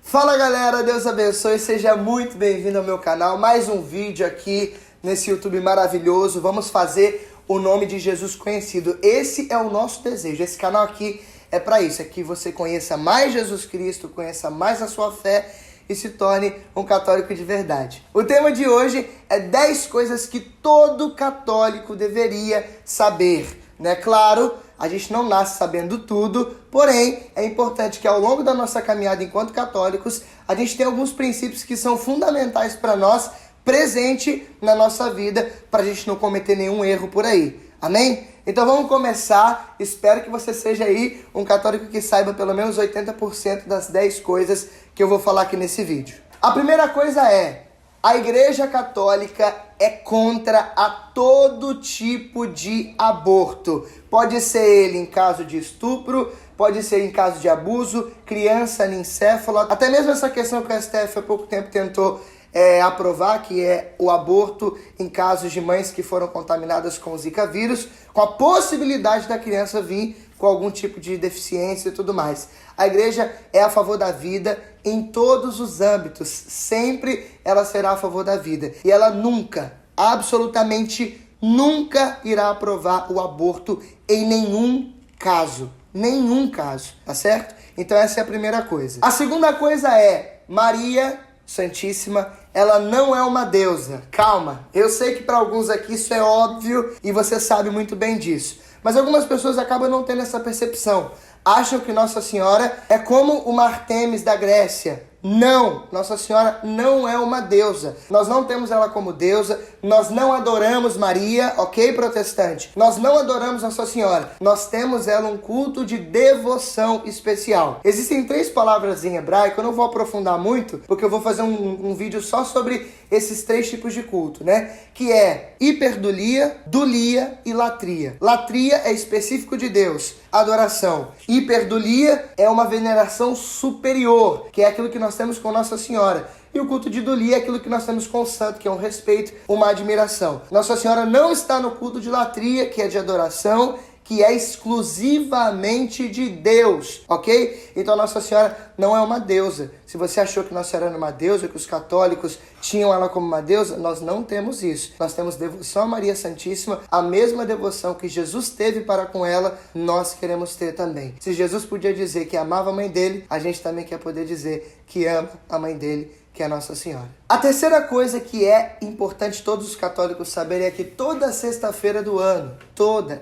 Fala galera, Deus abençoe, seja muito bem-vindo ao meu canal. Mais um vídeo aqui nesse YouTube maravilhoso. Vamos fazer o nome de Jesus conhecido. Esse é o nosso desejo, esse canal aqui é para isso, é que você conheça mais Jesus Cristo, conheça mais a sua fé e se torne um católico de verdade. O tema de hoje é 10 coisas que todo católico deveria saber, né? Claro, a gente não nasce sabendo tudo, porém, é importante que ao longo da nossa caminhada enquanto católicos, a gente tenha alguns princípios que são fundamentais para nós, presente na nossa vida, para a gente não cometer nenhum erro por aí. Amém? Então vamos começar. Espero que você seja aí um católico que saiba pelo menos 80% das 10 coisas que eu vou falar aqui nesse vídeo. A primeira coisa é: a Igreja Católica é contra a todo tipo de aborto. Pode ser ele em caso de estupro, pode ser em caso de abuso, criança anencéfala, até mesmo essa questão que o STF há pouco tempo tentou aprovar, que é o aborto em casos de mães que foram contaminadas com o Zika vírus, com a possibilidade da criança vir com algum tipo de deficiência e tudo mais. A igreja é a favor da vida em todos os âmbitos, sempre ela será a favor da vida. E ela nunca, absolutamente nunca irá aprovar o aborto em nenhum caso, tá certo? Então essa é a primeira coisa. A segunda coisa é: Maria Santíssima, ela não é uma deusa. Calma, eu sei que para alguns aqui isso é óbvio e você sabe muito bem disso. Mas algumas pessoas acabam não tendo essa percepção. Acham que Nossa Senhora é como uma Ártemis da Grécia. Não, Nossa Senhora não é uma deusa. Nós não temos ela como deusa, nós não adoramos Maria, ok, protestante? Nós não adoramos Nossa Senhora, nós temos ela um culto de devoção especial. Existem 3 palavras em hebraico, eu não vou aprofundar muito, porque eu vou fazer um vídeo só sobre esses 3 tipos de culto, né? Que é hiperdulia, dulia e latria. Latria é específico de Deus, adoração. Hiperdulia é uma veneração superior, que é aquilo que nós temos com Nossa Senhora. E o culto de dulia é aquilo que nós temos com o santo, que é um respeito, uma admiração. Nossa Senhora não está no culto de latria, que é de adoração, que é exclusivamente de Deus, ok? Então Nossa Senhora não é uma deusa. Se você achou que Nossa Senhora era uma deusa, que os católicos tinham ela como uma deusa, nós não temos isso. Nós temos devoção a Maria Santíssima, a mesma devoção que Jesus teve para com ela, nós queremos ter também. Se Jesus podia dizer que amava a mãe dele, a gente também quer poder dizer que ama a mãe dele, que é Nossa Senhora. A terceira coisa que é importante todos os católicos saberem é que toda sexta-feira do ano,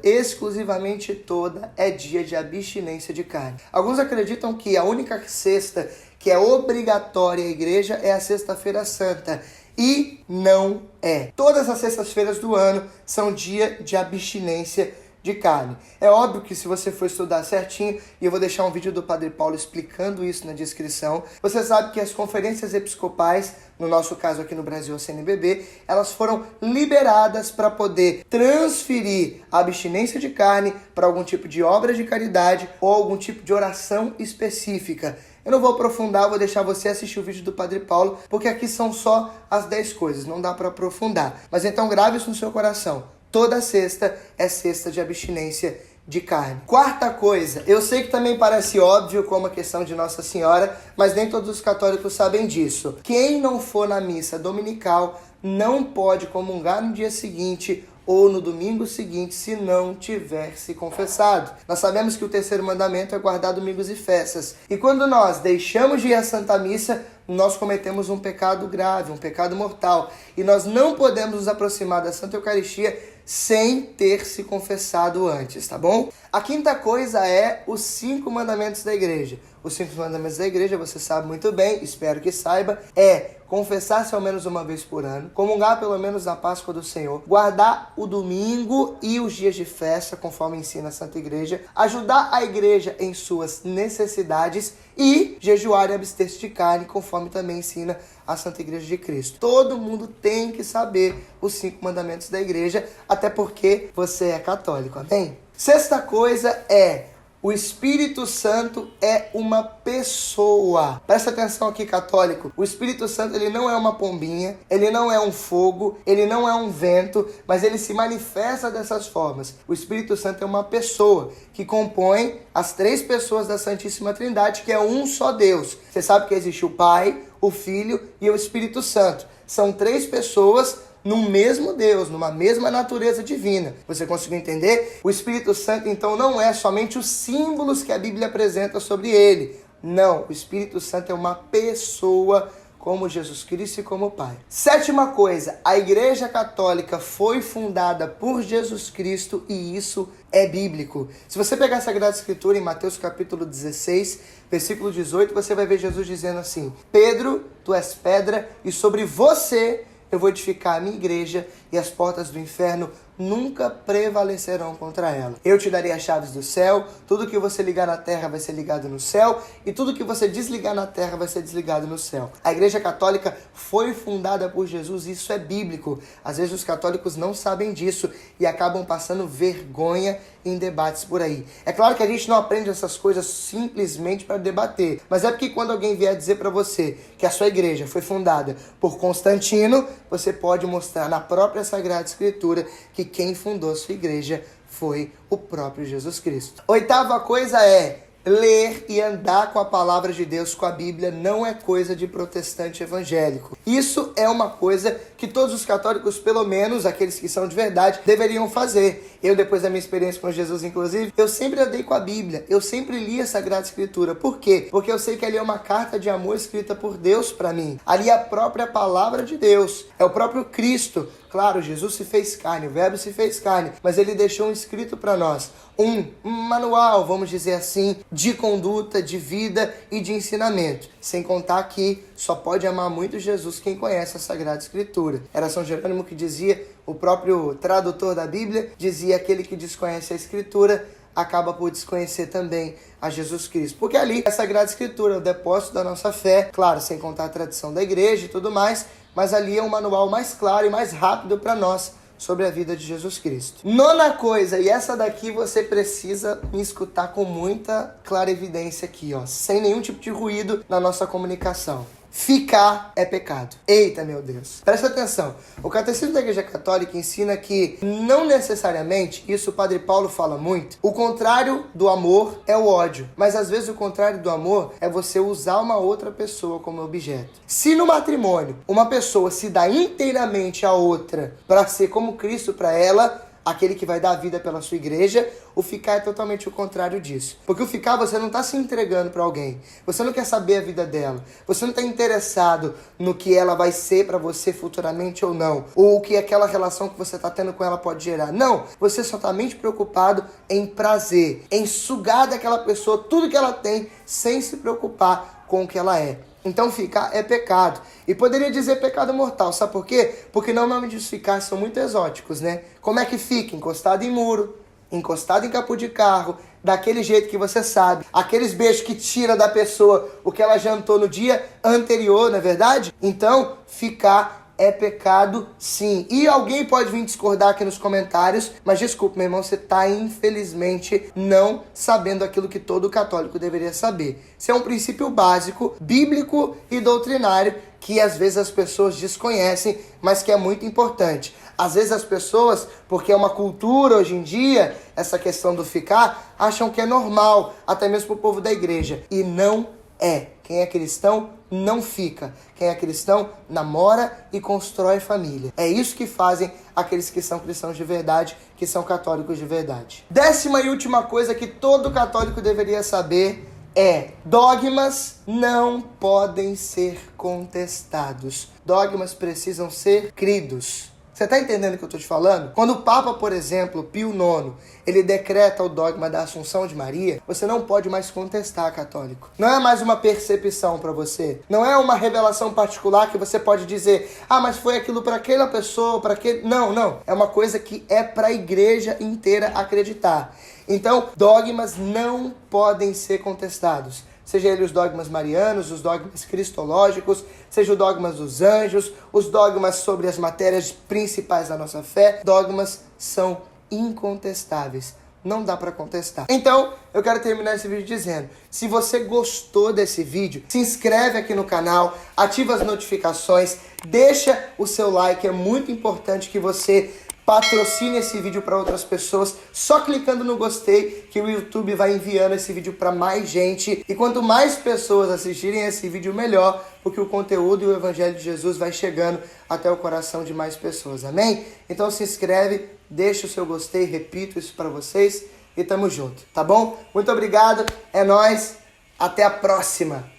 exclusivamente toda, é dia de abstinência de carne. Alguns acreditam que a única sexta que é obrigatória à igreja é a Sexta-feira Santa. E não é. Todas as sextas-feiras do ano são dia de abstinência de carne. É óbvio que se você for estudar certinho, e eu vou deixar um vídeo do Padre Paulo explicando isso na descrição, você sabe que as conferências episcopais, no nosso caso aqui no Brasil a CNBB, elas foram liberadas para poder transferir a abstinência de carne para algum tipo de obra de caridade ou algum tipo de oração específica. Eu não vou aprofundar, vou deixar você assistir o vídeo do Padre Paulo, porque aqui são só as 10 coisas, não dá para aprofundar. Mas então grave isso no seu coração. Toda sexta é sexta de abstinência de carne. Quarta coisa, eu sei que também parece óbvio como a questão de Nossa Senhora, mas nem todos os católicos sabem disso. Quem não for na missa dominical não pode comungar no dia seguinte ou no domingo seguinte, se não tiver se confessado. Nós sabemos que o terceiro mandamento é guardar domingos e festas. E quando nós deixamos de ir à Santa Missa, nós cometemos um pecado grave, um pecado mortal. E nós não podemos nos aproximar da Santa Eucaristia sem ter se confessado antes, tá bom? A quinta coisa é os 5 mandamentos da igreja. Os 5 mandamentos da igreja, você sabe muito bem, espero que saiba, é confessar-se ao menos uma vez por ano, comungar pelo menos na Páscoa do Senhor, guardar o domingo e os dias de festa, conforme ensina a Santa Igreja, ajudar a igreja em suas necessidades e jejuar e abster-se de carne, conforme também ensina a Santa Igreja de Cristo. Todo mundo tem que saber os 5 mandamentos da igreja, até porque você é católico, amém? Sexta coisa é: O Espírito Santo é uma pessoa. Presta atenção aqui, católico. O Espírito Santo, ele não é uma pombinha, ele não é um fogo, ele não é um vento, mas ele se manifesta dessas formas. O Espírito Santo é uma pessoa que compõe as três pessoas da Santíssima Trindade, que é um só Deus. Você sabe que existe o Pai, o Filho e o Espírito Santo. São três pessoas num mesmo Deus, numa mesma natureza divina. Você conseguiu entender? O Espírito Santo, então, não é somente os símbolos que a Bíblia apresenta sobre ele. Não, o Espírito Santo é uma pessoa como Jesus Cristo e como Pai. Sétima coisa, a Igreja Católica foi fundada por Jesus Cristo e isso é bíblico. Se você pegar a Sagrada Escritura em Mateus capítulo 16, versículo 18, você vai ver Jesus dizendo assim: Pedro, tu és pedra e sobre você eu vou edificar a minha igreja e as portas do inferno nunca prevalecerão contra ela. Eu te darei as chaves do céu, tudo que você ligar na terra vai ser ligado no céu e tudo que você desligar na terra vai ser desligado no céu. A Igreja Católica foi fundada por Jesus e isso é bíblico. Às vezes os católicos não sabem disso e acabam passando vergonha em debates por aí. É claro que a gente não aprende essas coisas simplesmente para debater, mas é porque quando alguém vier dizer para você que a sua igreja foi fundada por Constantino, você pode mostrar na própria Sagrada Escritura que quem fundou a sua igreja foi o próprio Jesus Cristo. Oitava coisa é: ler e andar com a palavra de Deus, com a Bíblia, não é coisa de protestante evangélico. Isso é uma coisa que todos os católicos, pelo menos aqueles que são de verdade, deveriam fazer. Eu, depois da minha experiência com Jesus, inclusive, eu sempre andei com a Bíblia, eu sempre li a Sagrada Escritura. Por quê? Porque eu sei que ali é uma carta de amor escrita por Deus para mim. Ali é a própria palavra de Deus, é o próprio Cristo. Claro, Jesus se fez carne, o Verbo se fez carne, mas ele deixou um escrito para nós, um manual, vamos dizer assim, de conduta, de vida e de ensinamento. Sem contar que só pode amar muito Jesus quem conhece a Sagrada Escritura. Era São Jerônimo que dizia, o próprio tradutor da Bíblia dizia: aquele que desconhece a Escritura acaba por desconhecer também a Jesus Cristo. Porque ali a Sagrada Escritura é o depósito da nossa fé, claro, sem contar a tradição da igreja e tudo mais, mas ali é um manual mais claro e mais rápido para nós sobre a vida de Jesus Cristo. Nona coisa, e essa daqui você precisa me escutar com muita clarividência aqui, ó, sem nenhum tipo de ruído na nossa comunicação. Ficar é pecado. Eita, meu Deus. Presta atenção. O Catecismo da Igreja Católica ensina que, não necessariamente, isso o Padre Paulo fala muito, o contrário do amor é o ódio. Mas às vezes o contrário do amor é você usar uma outra pessoa como objeto. Se no matrimônio uma pessoa se dá inteiramente a outra para ser como Cristo para ela, aquele que vai dar a vida pela sua igreja, o ficar é totalmente o contrário disso. Porque o ficar, você não está se entregando para alguém. Você não quer saber a vida dela. Você não está interessado no que ela vai ser para você futuramente ou não. Ou o que aquela relação que você está tendo com ela pode gerar. Não. Você só está mente preocupado em prazer. Em sugar daquela pessoa tudo que ela tem, sem se preocupar com o que ela é. Então ficar é pecado. E poderia dizer pecado mortal. Sabe por quê? Porque normalmente os ficar são muito exóticos, né? Como é que fica? Encostado em muro, encostado em capô de carro, daquele jeito que você sabe. Aqueles beijos que tira da pessoa o que ela jantou no dia anterior, não é verdade? Então, ficar é pecado, sim. E alguém pode vir discordar aqui nos comentários, mas desculpa, meu irmão, você está infelizmente não sabendo aquilo que todo católico deveria saber. Isso é um princípio básico, bíblico e doutrinário que às vezes as pessoas desconhecem, mas que é muito importante. Às vezes as pessoas, porque é uma cultura hoje em dia, essa questão do ficar, acham que é normal, até mesmo para o povo da igreja. E não é. Quem é cristão não fica. Quem é cristão namora e constrói família. É isso que fazem aqueles que são cristãos de verdade, que são católicos de verdade. 10ª e última coisa que todo católico deveria saber é: dogmas não podem ser contestados. Dogmas precisam ser cridos. Você está entendendo o que eu estou te falando? Quando o Papa, por exemplo, Pio IX, ele decreta o dogma da Assunção de Maria, você não pode mais contestar, católico. Não é mais uma percepção para você. Não é uma revelação particular que você pode dizer: ah, mas foi aquilo para aquela pessoa, para aquele... Não. É uma coisa que é para a igreja inteira acreditar. Então, dogmas não podem ser contestados. Seja ele os dogmas marianos, os dogmas cristológicos, seja o dogmas dos anjos, os dogmas sobre as matérias principais da nossa fé, dogmas são incontestáveis. não dá para contestar. Então, eu quero terminar esse vídeo dizendo, se você gostou desse vídeo, se inscreve aqui no canal, ativa as notificações, deixa o seu like, é muito importante que você patrocine esse vídeo para outras pessoas, só clicando no gostei que o YouTube vai enviando esse vídeo para mais gente. E quanto mais pessoas assistirem esse vídeo, melhor, porque o conteúdo e o Evangelho de Jesus vai chegando até o coração de mais pessoas, amém? Então se inscreve, deixa o seu gostei, repito isso para vocês e tamo junto, tá bom? Muito obrigado, é nóis, até a próxima!